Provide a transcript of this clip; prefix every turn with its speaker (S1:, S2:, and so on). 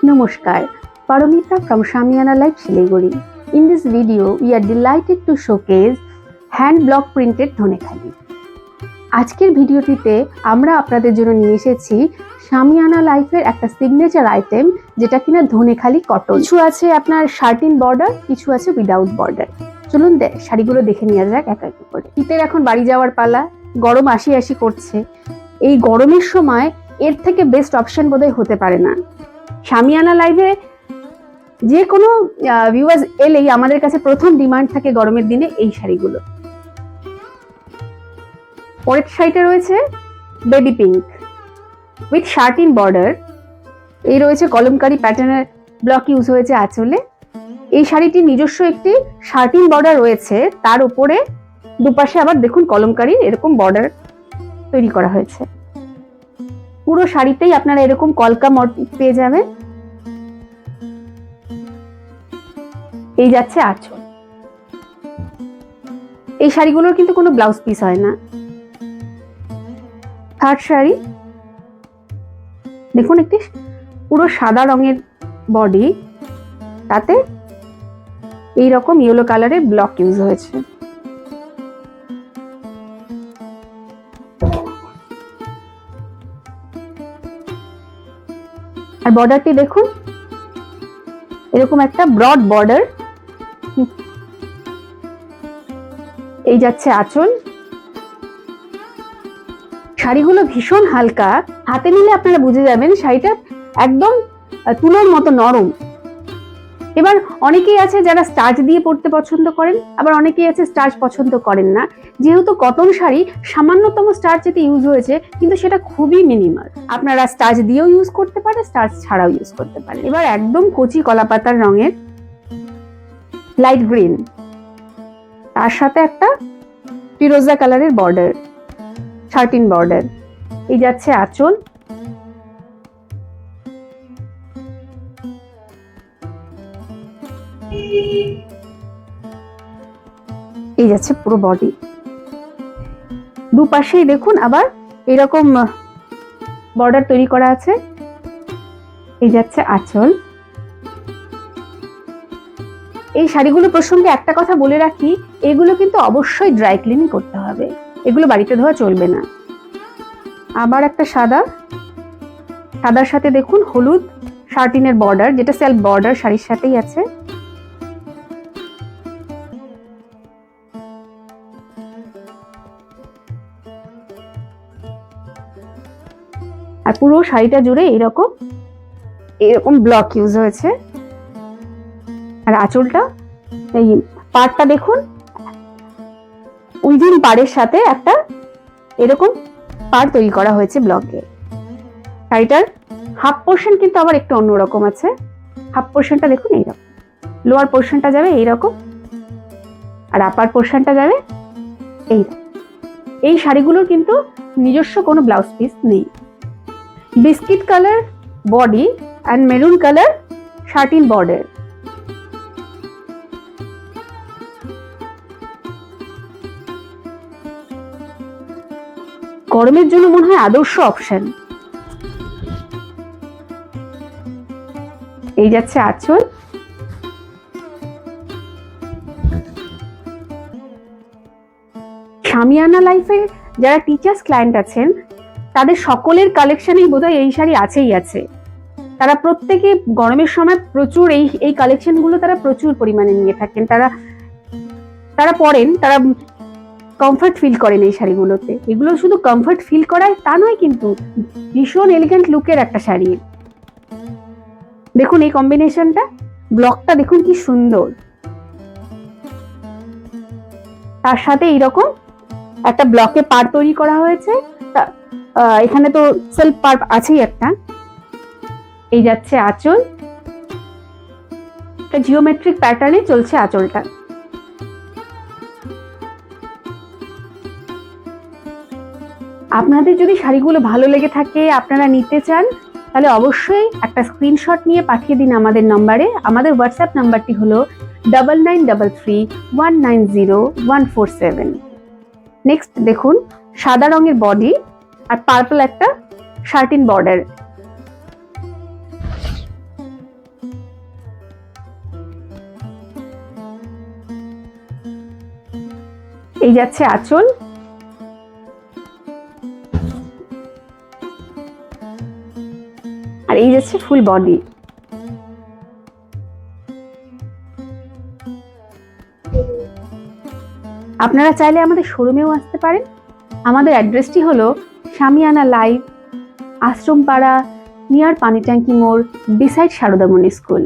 S1: Namaskar, Paramita from Shamiana Life Siliguri. In this video, we are delighted to showcase hand block printed Dhanekhali. আজকের ভিডিওটিতে আমরা আপনাদের জন্য নিয়ে এসেছি শামিয়ানা লাইফের একটা সিগনেচার আইটেম, যেটা কিনা ধনেখালি কটন। কিছু আছে আপনার শার্টিন বর্ডার, কিছু আছে উইদাউট বর্ডার। চলুন শাড়িগুলো দেখে নেওয়া যাক এক এক করে। শীতের এখন বাড়ি যাওয়ার পালা, গরম আসি করছে। এই গরমের সময় এর থেকে বেস্ট অপশন বোধহয় হতে পারে না। শামিয়ানা লাইভে যে কোনো ভিউয়ার্স এলেই আমাদের কাছে প্রথম ডিমান্ড থাকে গরমের দিনে এই শাড়িগুলো। পরের শাড়িটা রয়েছে baby pink with satin border. এই রয়েছে কলমকারি প্যাটার্নের ব্লক ইউজ হয়েছে আঁচলে। এই শাড়িটির নিজস্ব একটি শার্টিন বর্ডার রয়েছে, তার উপরে দুপাশে আবার দেখুন কলমকারি এরকম বর্ডার তৈরি করা হয়েছে। পুরো শাড়িতেই আপনারা এরকম কলকা মোটিভ পেয়ে যাবেন। এই যাচ্ছে আঁচল। এই শাড়িগুলোর কিন্তু কোনো ব্লাউজ পিস হয় না। থার্ড শাড়ি দেখুন, একটি পুরো সাদা রঙের বডি, তাতে এই রকম ইয়েলো কালারের ব্লক ইউজ হয়েছে। আর বর্ডারটি দেখুন, এরকম একটা ব্রড বর্ডার। এই যাচ্ছে আঁচল। শাড়িগুলো ভীষণ হালকা, হাতে নিলে আপনারা বুঝে যাবেন শাড়িটা একদম তুলোর মতো নরম। এবার অনেকেই আছে যারা স্টার্চ দিয়ে পরতে পছন্দ করেন, আবার অনেকেই আছে স্টার্চ পছন্দ করেন না। যেহেতু কটন শাড়ি সামান্যতম স্টার্চ এতে ইউজ হয়েছে, কিন্তু সেটা খুবই মিনিমাল। আপনারা স্টার্চ দিয়েও ইউজ করতে পারেন, স্টার্চ ছাড়াও ইউজ করতে পারেন। এবার একদম কচি কলাপাতার রঙের লাইট গ্রিন, তার সাথে একটা ফিরোজা কালারের বর্ডার, শার্টিন বর্ডার। এই যাচ্ছে আঁচল। এই যাচ্ছে পুরো বডি। দুপাশেই দেখুন আবার এরকম বর্ডার তৈরি করা আছে। এই যাচ্ছে আঁচল। এই শাড়িগুলো প্রসঙ্গে একটা কথা বলে রাখি, এগুলো কিন্তু অবশ্যই ড্রাই ক্লিনিং করতে হবে, এগুলো বাড়িতে ধোয়া চলবে না। আবার একটা সাদার সাথে দেখুন হলুদ শার্টিনের বর্ডার, যেটা সেলফ বর্ডার শাড়ির সাথেই আছে। আর পুরো শাড়িটা জুড়ে এরকম ব্লক ইউজ হয়েছে। আর আঁচলটা, এই পাড়টা দেখুন, উইদিন পাড়ের সাথে একটা এরকম পাড় তৈরি করা হয়েছে ব্লকে। শাড়িটার হাফ পোর্শন কিন্তু আবার একটু অন্যরকম আছে। হাফ পোর্শনটা দেখুন এইরকম, লোয়ার পোর্শনটা যাবে এইরকম, আর আপার পোর্শনটা যাবে এইরকম। এই শাড়িগুলোর কিন্তু নিজস্ব কোনো ব্লাউজ পিস নেই। Biscuit colour body and maroon colour satin border. গরমের জন্য মনে হয় আদর্শ অপশন। এই যাচ্ছে আঁচল। শামিয়ানা লাইফে যারা টিচার্স ক্লায়েন্ট আছেন, তাদের সকলের কালেকশনেই বোধহয় এই শাড়ি আছে। তারা প্রত্যেকে গরমের সময় প্রচুর এই কালেকশনগুলো তারা প্রচুর পরিমাণে নিয়ে থাকেন। তারা পরেন, তারা কমফর্ট ফিল করেন এই শাড়িগুলোতে। এগুলো শুধু কমফর্ট ফিল করায় তা নয়, কিন্তু ভীষণ এলিগেন্ট লুকের একটা শাড়ি। দেখুন এই কম্বিনেশনটা, ব্লকটা দেখুন কি সুন্দর। তার সাথে এইরকম একটা ব্লকে পাড় তৈরি করা হয়েছে। এখানে তো সেলফ পাড় আছেই একটা। এই যাচ্ছে আঁচল। একটা জিওমেট্রিক প্যাটার্নে চলছে আঁচলটা। আপনাদের যদি শাড়িগুলো ভালো লেগে থাকে, আপনারা নিতে চান, তাহলে অবশ্যই একটা স্ক্রিনশট নিয়ে পাঠিয়ে দিন আমাদের নম্বরে। আমাদের হোয়াটসঅ্যাপ নাম্বারটি হলো 9933190147। নেক্সট দেখুন সাদা রঙের বডি আর পার্পল একটা শার্টিন বর্ডার। এই যাচ্ছে আঁচল, আর এই যাচ্ছে ফুল বডি। আপনারা চাইলে আমাদের শোরুমেও আসতে পারেন। আমাদের অ্যাড্রেসটি হলো শামিয়ানা লাইভ, আশ্রমপাড়া, নিয়ার পানি ট্যাঙ্কি মোড়, বিসাইড সারদামণি স্কুল।